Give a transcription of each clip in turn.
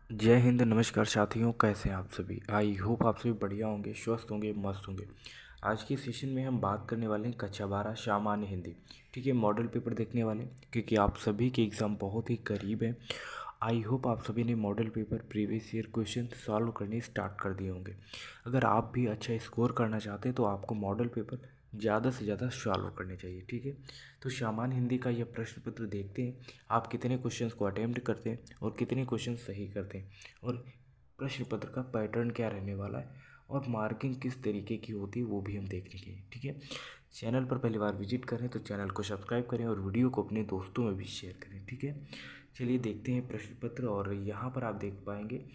जय हिंद। नमस्कार साथियों, कैसे हैं आप सभी। आई होप आप सभी बढ़िया होंगे, स्वस्थ होंगे, मस्त होंगे। आज के सेशन में हम बात करने वाले हैं कक्षा 12 सामान्य हिंदी। ठीक है, मॉडल पेपर देखने वाले हैं, क्योंकि आप सभी के एग्ज़ाम बहुत ही करीब है। आई होप आप सभी ने model paper previous year question solve करने स्टार्ट कर दिए होंगे। अगर आप भी अच्छा स्कोर करना चाहते हैं तो आपको मॉडल पेपर ज़्यादा से ज़्यादा सॉल्व करने चाहिए। ठीक है, तो सामान्य हिंदी का यह प्रश्न पत्र देखते हैं आप कितने क्वेश्चंस को अटेम्प्ट करते हैं और कितने क्वेश्चन सही करते हैं, और प्रश्न पत्र का पैटर्न क्या रहने वाला है और मार्किंग किस तरीके की होती है वो भी हम देख लेंगे। ठीक है, चैनल पर पहली बार विजिट करें तो चैनल को सब्सक्राइब करें और वीडियो को अपने दोस्तों में भी शेयर करें। ठीक है, चलिए देखते हैं प्रश्न पत्र। और यहाँ पर आप देख पाएंगे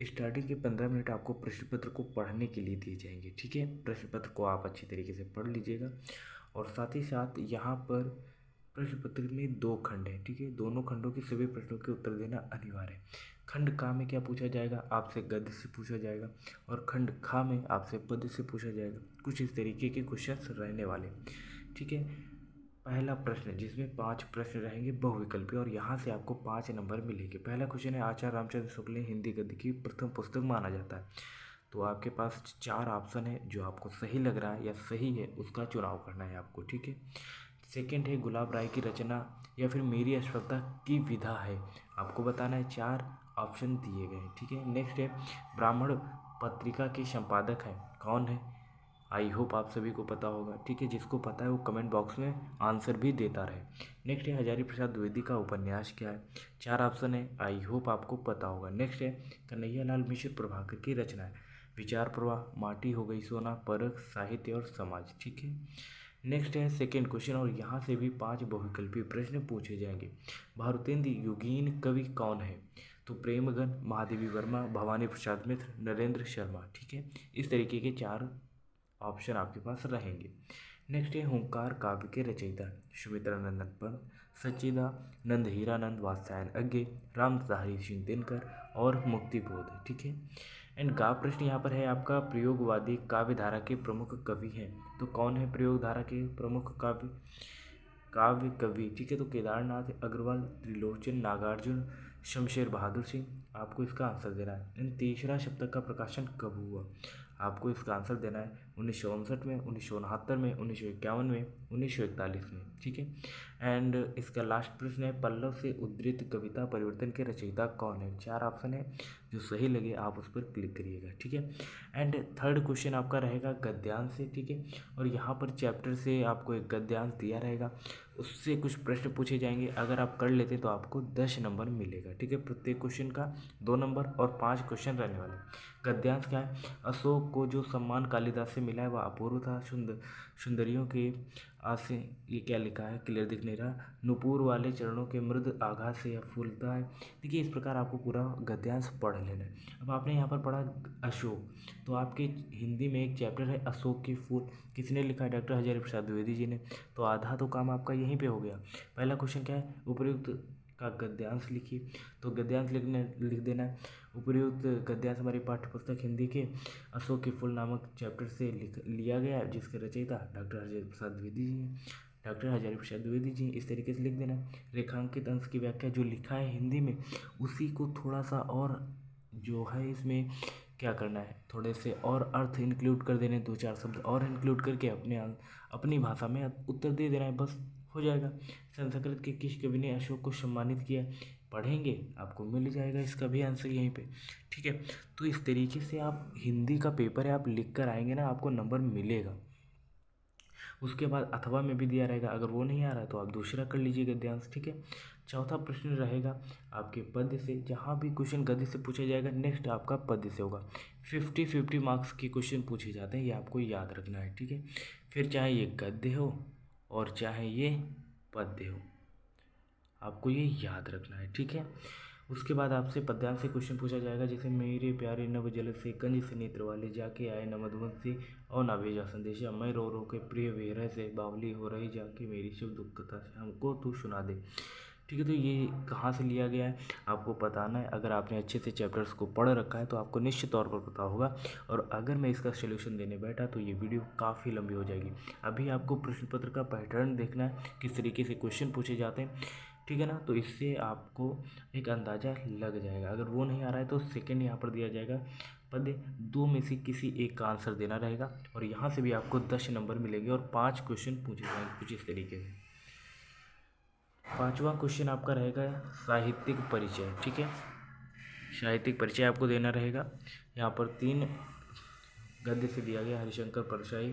स्टार्टिंग के 15 मिनट आपको प्रश्न पत्र को पढ़ने के लिए दिए जाएंगे। ठीक है, प्रश्न पत्र को आप अच्छी तरीके से पढ़ लीजिएगा। और साथ ही साथ यहाँ पर प्रश्न पत्र में 2 खंड हैं। ठीक है, दोनों खंडों के सभी प्रश्नों के उत्तर देना अनिवार्य है। खंड का में क्या पूछा जाएगा, आपसे गद्य से पूछा जाएगा, और खंड खा में आपसे पद्य से पूछा जाएगा। कुछ इस तरीके के क्वेश्चंस रहने वाले। ठीक है, पहला प्रश्न जिसमें 5 प्रश्न रहेंगे बहुविकल्पी, और यहाँ से आपको 5 नंबर मिलेंगे। पहला क्वेश्चन है, आचार्य रामचंद्र शुक्ल ने हिंदी गद्य की प्रथम पुस्तक माना जाता है। तो आपके पास 4 ऑप्शन है, जो आपको सही लग रहा है या सही है उसका चुनाव करना है आपको। ठीक है, सेकंड है, गुलाब राय की रचना या फिर मेरी असफलता की विधा है। आपको बताना है, 4 ऑप्शन दिए गए हैं। ठीक है, नेक्स्ट है, ब्राह्मण पत्रिका के संपादक हैं, कौन है। आई होप आप सभी को पता होगा। ठीक है, जिसको पता है वो कमेंट बॉक्स में आंसर भी देता रहे। नेक्स्ट है, हजारी प्रसाद द्विवेदी का उपन्यास क्या है। 4 ऑप्शन है, आई होप आपको पता होगा। नेक्स्ट है, कन्हैया लाल मिश्र प्रभाकर की रचना है। विचार प्रवाह, माटी हो गई सोना, परख, साहित्य और समाज। ठीक है, नेक्स्ट है सेकेंड क्वेश्चन, और यहाँ से भी 5 बहुविकल्पी प्रश्न पूछे जाएंगे। भारतेंदु युगीन कवि कौन है। तो प्रेमगन, महादेवी वर्मा, भवानी प्रसाद मिश्र, नरेंद्र शर्मा। ठीक है, इस तरीके के 4 ऑप्शन आपके पास रहेंगे। नेक्स्ट है, हुंकार काव्य के रचयिता, सुमित्रा नंदन पंत, सच्चिदानंद हीरानंद, वात्स्यायन अज्ञे, रामधारी सिंह दिनकर और मुक्तिबोध। ठीक है, एंड गा प्रश्न यहाँ पर है आपका, प्रयोगवादी काव्य धारा के प्रमुख कवि हैं। तो कौन है प्रयोग धारा के प्रमुख काव्य कवि। ठीक है, तो केदारनाथ अग्रवाल, त्रिलोचन, नागार्जुन, शमशेर बहादुर सिंह। आपको इसका आंसर देना है। एंड तीसरा शतक का प्रकाशन कब हुआ। आपको इसका आंसर देना है 1959 में, 1969 में, 1951 में, 1941 में। ठीक है, एंड इसका लास्ट प्रश्न है, पल्लव से उद्धृत कविता परिवर्तन के रचयिता कौन है। 4 ऑप्शन है, जो सही लगे आप उस पर क्लिक करिएगा। ठीक है, एंड थर्ड क्वेश्चन आपका रहेगा गद्यांश से। ठीक है, और यहाँ पर चैप्टर से आपको एक गद्यांश दिया रहेगा, उससे कुछ प्रश्न पूछे जाएंगे। अगर आप कर लेते तो आपको 10 नंबर मिलेगा। ठीक है, प्रत्येक क्वेश्चन का 2 नंबर और 5 क्वेश्चन रहने वाले। गद्यांश क्या है, अशोक को जो सम्मान कालिदास से मिला है वह अपूर्व था। सुंदरियों के आसे, ये क्या लिखा है, क्लियर दिख नहीं रहा। नुपुर वाले चरणों के मृद आघात से यह फूलता है। देखिए, इस प्रकार आपको पूरा गद्यांश पढ़ लेना है। अब आपने यहाँ पर पढ़ा अशोक, तो आपके हिंदी में एक चैप्टर है अशोक के फूल, किसने लिखा है, डॉक्टर हजारी प्रसाद द्विवेदी जी ने। तो आधा तो काम आपका यहीं पे हो गया। पहला क्वेश्चन क्या है, उपयुक्त का गद्यांश लिखिए। तो गद्यांश लिख देना है। उपयुक्त गद्यांश हमारी पाठ्य पुस्तक हिंदी के अशोक के फूल नामक चैप्टर से लिया गया है, जिसके रचयिता डॉक्टर हजारी प्रसाद द्विवेदी जी हैं। डॉक्टर हजारी प्रसाद द्विवेदी जी, इस तरीके से लिख देना है। रेखांकित अंश की व्याख्या जो लिखा है हिंदी में, उसी को थोड़ा सा और जो है इसमें क्या करना है, थोड़े से और अर्थ इंक्लूड कर देने, 2-4 शब्द और इंक्लूड करके अपनी भाषा में उत्तर दे देना है, बस हो जाएगा। संस्कृत के किस कवि ने अशोक को सम्मानित किया, पढ़ेंगे आपको मिल जाएगा इसका भी आंसर यहीं पे। ठीक है, तो इस तरीके से आप हिंदी का पेपर है आप लिख कर आएंगे ना, आपको नंबर मिलेगा। उसके बाद अथवा में भी दिया रहेगा, अगर वो नहीं आ रहा है तो आप दूसरा कर लीजिए गद्यांश। ठीक है, चौथा प्रश्न रहेगा आपके पद्य से। जहाँ भी क्वेश्चन गद्य से पूछा जाएगा, नेक्स्ट आपका पद्य से होगा। 50-50 मार्क्स के क्वेश्चन पूछे जाते हैं, ये आपको याद रखना है। ठीक है, फिर चाहे ये गद्य हो और चाहे ये पद्य हो, आपको ये याद रखना है। ठीक है, उसके बाद आपसे पद्यांश से क्वेश्चन पूछा जाएगा, जैसे मेरे प्यारे नव जल से कंज से नेत्र वाले, जाके आए न मधुबन से और ना भेजा संदेशा, मैं रो रो के प्रिय विरह से, बावली हो रही जाके मेरी शुभ दुख कथा से हमको तू सुना दे। ठीक है, तो ये कहाँ से लिया गया है आपको बताना है। अगर आपने अच्छे से चैप्टर्स को पढ़ रखा है तो आपको निश्चित तौर पर पता होगा, और अगर मैं इसका सोल्यूशन देने बैठा तो ये वीडियो काफ़ी लंबी हो जाएगी। अभी आपको प्रश्न पत्र का पैटर्न देखना है, किस तरीके से क्वेश्चन पूछे जाते हैं। ठीक है ना। तो इससे आपको एक अंदाज़ा लग जाएगा। अगर वो नहीं आ रहा है तो सेकंड यहाँ पर दिया जाएगा पद, दो में से किसी एक का आंसर देना रहेगा और यहाँ से भी आपको 10 नंबर मिलेंगे और 5 क्वेश्चन पूछे जाएंगे कुछ इस तरीके से। पांचवा क्वेश्चन आपका रहेगा साहित्यिक परिचय। ठीक है, साहित्यिक परिचय आपको देना रहेगा। यहाँ पर 3 गद्य से दिया गया, हरिशंकर परशाई,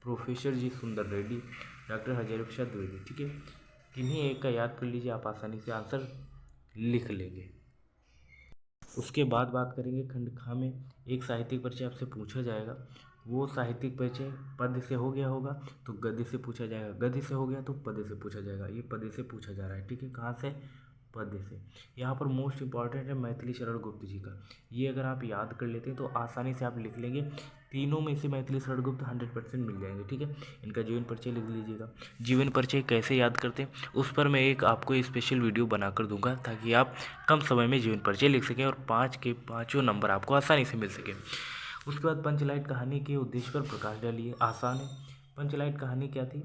प्रोफेसर जी सुंदर रेड्डी, डॉक्टर हजारी प्रसाद द्विवेदी। ठीक है, किन्हीं एक का याद कर लीजिए, आप आसानी से आंसर लिख लेंगे। उसके बाद बात करेंगे खंड खा में एक साहित्यिक परिचय आपसे पूछा जाएगा। वो साहित्यिक परिचय पद्य से हो गया होगा तो गद्य से पूछा जाएगा, गद्य से हो गया तो पद्य से पूछा जाएगा। ये पद्य से पूछा जा रहा है। ठीक है, कहाँ से? पद्य से। यहाँ पर मोस्ट इंपॉर्टेंट है मैथिली शरण गुप्त जी का। ये अगर आप याद कर लेते हैं तो आसानी से आप लिख लेंगे। तीनों में से मैथिली शरण गुप्त 100% मिल जाएंगे। ठीक है, इनका जीवन परिचय लिख लीजिएगा। जीवन परिचय कैसे याद करते हैं उस पर मैं एक आपको स्पेशल वीडियो बनाकर दूंगा ताकि आप कम समय में जीवन परिचय लिख सकें और 5 के 5 नंबर आपको आसानी से मिल सके। उसके बाद पंचलाइट कहानी के उद्देश्य पर प्रकाश डालिए। आसान है। पंचलाइट कहानी क्या थी?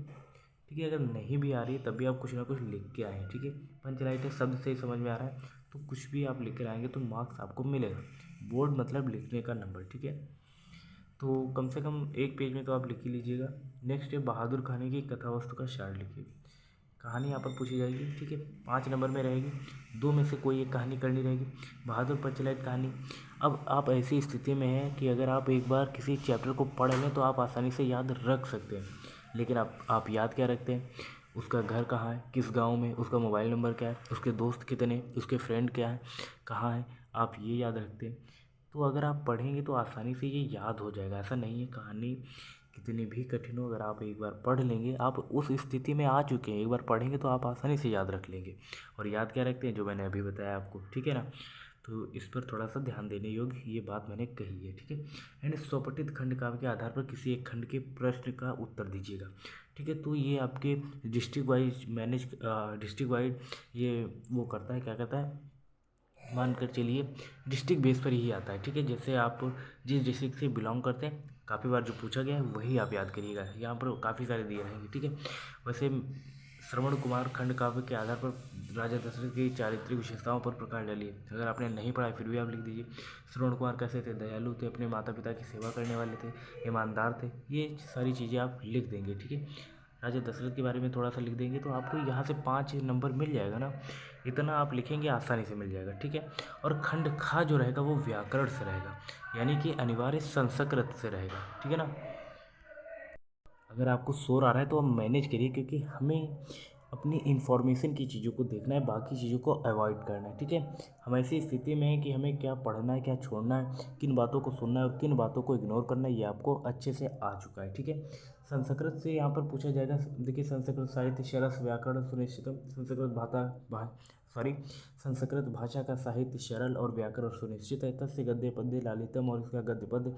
ठीक है, अगर नहीं भी आ रही है तब भी आप कुछ ना कुछ लिख के आएँ। ठीक है, पंचलाइट है, शब्द से ही समझ में आ रहा है तो कुछ भी आप लिख कर आएंगे तो मार्क्स आपको मिलेगा। बोर्ड मतलब लिखने का नंबर। ठीक है, तो कम से कम एक पेज में तो आप लिख ही लीजिएगा। नेक्स्ट है बहादुर कहानी की कथा वस्तु का सार लिखिए। कहानी यहाँ पर पूछी जाएगी। ठीक है, 5 नंबर में रहेगी, 2 में से कोई एक कहानी करनी रहेगी। बहादुर पंचलाइट कहानी। अब आप ऐसी स्थिति में हैं कि अगर आप एक बार किसी चैप्टर को पढ़ लें तो आप आसानी से याद रख सकते हैं, लेकिन आप याद क्या रखते हैं? उसका घर कहाँ है, किस गांव में, उसका मोबाइल नंबर क्या है, उसके दोस्त कितने, उसके फ्रेंड क्या है, कहाँ है, आप ये याद रखते हैं। तो अगर आप पढ़ेंगे तो आसानी से ये याद हो जाएगा। ऐसा नहीं है कहानी कितनी भी कठिन हो, अगर आप एक बार पढ़ लेंगे, आप उस स्थिति में आ चुके हैं, एक बार पढ़ेंगे तो आप आसानी से याद रख लेंगे। और याद क्या रखते हैं? जो मैंने अभी बताया आपको। ठीक है ना, तो इस पर थोड़ा सा ध्यान देने योग्य ये बात मैंने कही है। ठीक है, एंड स्वपठित खंड काव्य के आधार पर किसी एक खंड के प्रश्न का उत्तर दीजिएगा। ठीक है, तो ये आपके डिस्ट्रिक्ट वाइज डिस्ट्रिक्ट वाइज ये वो करता है, क्या कहता है, मानकर चलिए डिस्ट्रिक्ट बेस पर ही आता है। ठीक है, जैसे आप जिस डिस्ट्रिक्ट से बिलोंग करते हैं, काफ़ी बार जो पूछा गया है वही आप याद करिएगा। यहाँ पर काफ़ी सारे दिए रहेंगे। ठीक है, वैसे श्रवण कुमार खंड काव्य के आधार पर राजा दशरथ की चारित्रिक विशेषताओं पर प्रकाश डालिए। अगर आपने नहीं पढ़ा फिर भी आप लिख दीजिए। श्रवण कुमार कैसे थे? दयालु थे, अपने माता पिता की सेवा करने वाले थे, ईमानदार थे। ये सारी चीज़ें आप लिख देंगे। ठीक है, राजा दशरथ के बारे में थोड़ा सा लिख देंगे तो आपको यहाँ से 5 नंबर मिल जाएगा ना। इतना आप लिखेंगे आसानी से मिल जाएगा। ठीक है, और खंड खा जो रहेगा वो व्याकरण से रहेगा, यानी कि अनिवार्य संस्कृत से रहेगा। ठीक है ना। अगर आपको शोर आ रहा है तो आप मैनेज करिए, क्योंकि हमें अपनी इन्फॉर्मेशन की चीज़ों को देखना है, बाकी चीज़ों को अवॉइड करना है। ठीक है, हम ऐसी स्थिति में हैं कि हमें क्या पढ़ना है, क्या छोड़ना है, किन बातों को सुनना है और किन बातों को इग्नोर करना है, ये आपको अच्छे से आ चुका है। ठीक है, संस्कृत से यहाँ पर पूछा जाएगा। देखिए, संस्कृत साहित्य सरस व्याकरण सुनिश्चितम। संस्कृत भाषा का साहित्य सरल और व्याकरण सुनिश्चित है। तस्य गद्य पद्य लालितम, और इसका गद्य पद्य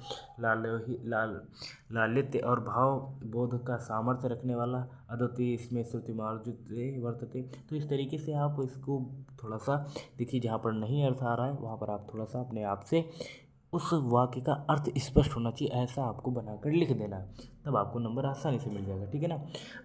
लालित्य और भाव बोध का सामर्थ्य रखने वाला, अद्वितीय इसमें श्रुति मार्जित वर्तते। तो इस तरीके से आप इसको थोड़ा सा देखिए, जहाँ पर नहीं अर्थ आ रहा है वहाँ पर आप थोड़ा सा अपने आप से उस वाक्य का अर्थ स्पष्ट होना चाहिए, ऐसा आपको बनाकर लिख देना है, तब आपको नंबर आसानी से मिल जाएगा। ठीक है ना।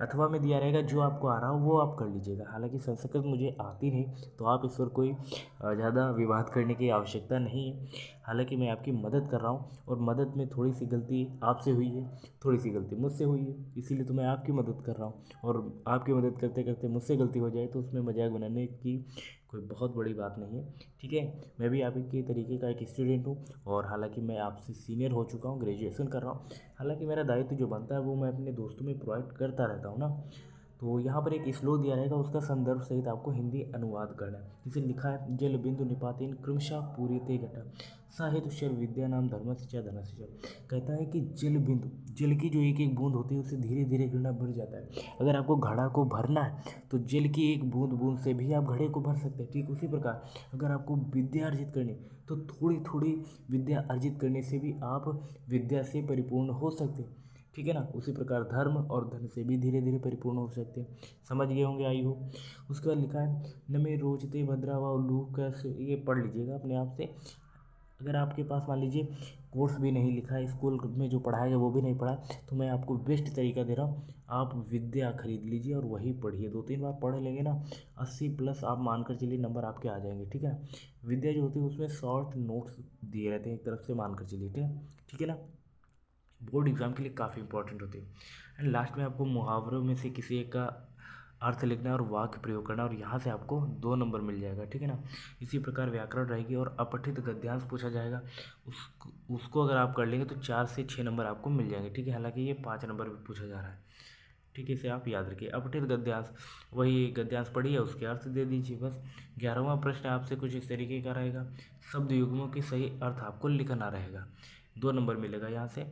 अथवा में दिया रहेगा, जो आपको आ रहा हो वो आप कर लीजिएगा। हालांकि संस्कृत मुझे आती नहीं तो आप इस पर कोई ज़्यादा विवाद करने की आवश्यकता नहीं है। हालांकि मैं आपकी मदद कर रहा हूँ और मदद में थोड़ी सी गलती आपसे हुई है, थोड़ी सी गलती मुझसे हुई है, इसीलिए तो मैं आपकी मदद कर रहा हूँ। और आपकी मदद करते करते मुझसे गलती हो जाए तो उसमें मजाक बनाने की कोई बहुत बड़ी बात नहीं है। ठीक है, मैं भी आपके तरीके का एक स्टूडेंट हूँ और हालांकि मैं आपसे सीनियर हो चुका हूँ, ग्रेजुएशन कर रहा हूँ। हालांकि मेरा दायित्व जो बनता है वो मैं अपने दोस्तों में प्रोवाइड करता रहता हूँ ना। तो यहाँ पर एक श्लोक दिया रहेगा, उसका संदर्भ सहित आपको हिंदी अनुवाद करना है। जिसे लिखा है, जल बिंदु निपातेन क्रमशः पूरिते घटा साहित्य विद्या नाम धर्म से धन से। कहता है कि जल बिंदु, जल की जो एक एक बूंद होती है उससे धीरे धीरे घड़ा बढ़ जाता है। अगर आपको घड़ा को भरना है तो जल की एक बूंद बूंद से भी आप घड़े को भर सकते हैं। ठीक उसी प्रकार अगर आपको विद्या अर्जित करनी तो थोड़ी थोड़ी विद्या अर्जित करने से भी आप विद्या से परिपूर्ण हो सकते हैं। ठीक है ना। उसी प्रकार धर्म और धन से भी धीरे धीरे परिपूर्ण हो सकते हैं। समझ गए होंगे आई हो। उसके बाद लिखा है, न में रोचते भद्रा व उल्लू कैसे, ये पढ़ लीजिएगा अपने आप से। अगर आपके पास मान लीजिए कोर्स भी नहीं लिखा है, स्कूल में जो पढ़ाया गया वो भी नहीं पढ़ा, तो मैं आपको बेस्ट तरीका दे रहा हूँ, आप विद्या खरीद लीजिए और वही पढ़िए। 2-3 बार पढ़ लेंगे ना, 80+ आप मानकर चलिए नंबर आपके आ जाएंगे, ठीक है। विद्या जो होती है उसमें शॉर्ट नोट्स दिए रहते हैं एक तरफ से, मानकर चलिए, ठीक है, ठीक है ना। बोर्ड एग्जाम के लिए काफ़ी इंपॉर्टेंट होती है। एंड लास्ट में आपको मुहावरों में से किसी एक का अर्थ लिखना है और वाक्य प्रयोग करना, और यहाँ से आपको 2 नंबर मिल जाएगा, ठीक है ना। इसी प्रकार व्याकरण रहेगी और अपठित गद्यांश पूछा जाएगा, उसको अगर आप कर लेंगे तो 4 से 6 नंबर आपको मिल जाएंगे, ठीक है। हालांकि ये 5 नंबर भी पूछा जा रहा है, ठीक है, इसे आप याद रखिए। अपठित गद्यांश, वही गद्यांश पढ़िए उसके अर्थ दे दीजिए बस। 11वां प्रश्न आपसे कुछ इस तरीके का रहेगा, शब्द युग्मों के सही अर्थ आपको लिखना रहेगा, 2 नंबर मिलेगा यहाँ से,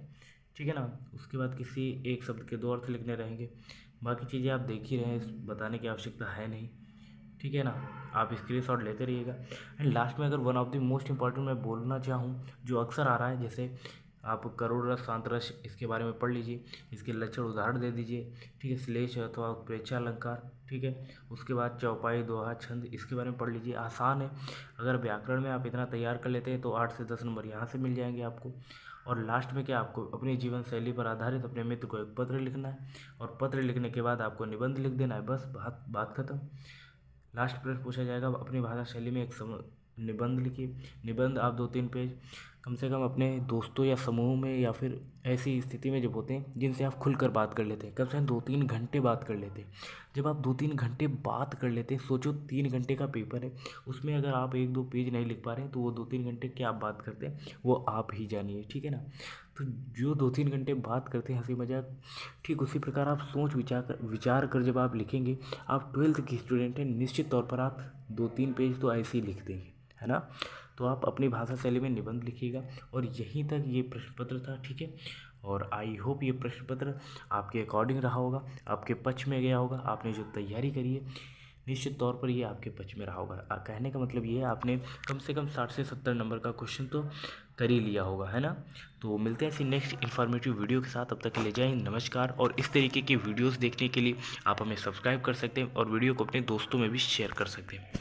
ठीक है ना। उसके बाद किसी एक शब्द के 2 अर्थ लिखने रहेंगे। बाकी चीज़ें आप देख ही रहे हैं, बताने की आवश्यकता है नहीं, ठीक है ना। आप स्क्रीनशॉट लेते रहिएगा। एंड लास्ट में अगर one of the most important मैं बोलना चाहूँ, जो अक्सर आ रहा है, जैसे आप करोड़ रस शांत रस, इसके बारे में पढ़ लीजिए, इसके लक्षण उदाहरण दे दीजिए, ठीक है। श्लेष अथवा उत्प्रेक्षा अलंकार, ठीक है। उसके बाद चौपाई, दोहा, छंद, इसके बारे में पढ़ लीजिए, आसान है। अगर व्याकरण में आप इतना तैयार कर लेते हैं तो 8 से 10 नंबर यहाँ से मिल जाएंगे आपको। और लास्ट में क्या, आपको अपनी जीवन शैली पर आधारित अपने मित्र को एक पत्र लिखना है, और पत्र लिखने के बाद आपको निबंध लिख देना है, बस बात बात खत्म। लास्ट प्रश्न पूछा जाएगा, अपनी भाषा शैली में एक निबंध लिखिए। निबंध आप 2-3 पेज कम से कम अपने दोस्तों या समूह में, या फिर ऐसी स्थिति में जब होते हैं जिनसे आप खुलकर बात कर लेते हैं, कम से कम 2-3 घंटे बात कर लेते हैं। जब आप 2-3 घंटे बात कर लेते हैं, सोचो 3 घंटे का पेपर है, उसमें अगर आप 1-2 पेज नहीं लिख पा रहे हैं तो वो 2-3 घंटे क्या आप बात करते हैं वो आप ही जानिए, ठीक है ना। तो जो 2-3 घंटे बात करते हैं हंसी मजाक, ठीक उसी प्रकार आप सोच विचार कर जब आप लिखेंगे, आप 12th की स्टूडेंट हैं, निश्चित तौर पर आप 2-3 पेज तो ऐसे ही लिख देंगे, है ना। तो आप अपनी भाषा शैली में निबंध लिखिएगा। और यहीं तक ये प्रश्न पत्र था, ठीक है। और आई होप ये प्रश्न पत्र आपके अकॉर्डिंग रहा होगा, आपके पक्ष में गया होगा। आपने जो तैयारी करी है निश्चित तौर पर ये आपके पक्ष में रहा होगा। कहने का मतलब ये है, आपने कम से कम 60 से 70 नंबर का क्वेश्चन तो कर ही लिया होगा, है ना। तो मिलते हैं ऐसी नेक्स्ट इन्फॉर्मेटिव वीडियो के साथ, तब तक के लिए जय हिंद, नमस्कार। और इस तरीके की वीडियोस देखने के लिए आप हमें सब्सक्राइब कर सकते हैं और वीडियो को अपने दोस्तों में भी शेयर कर सकते हैं।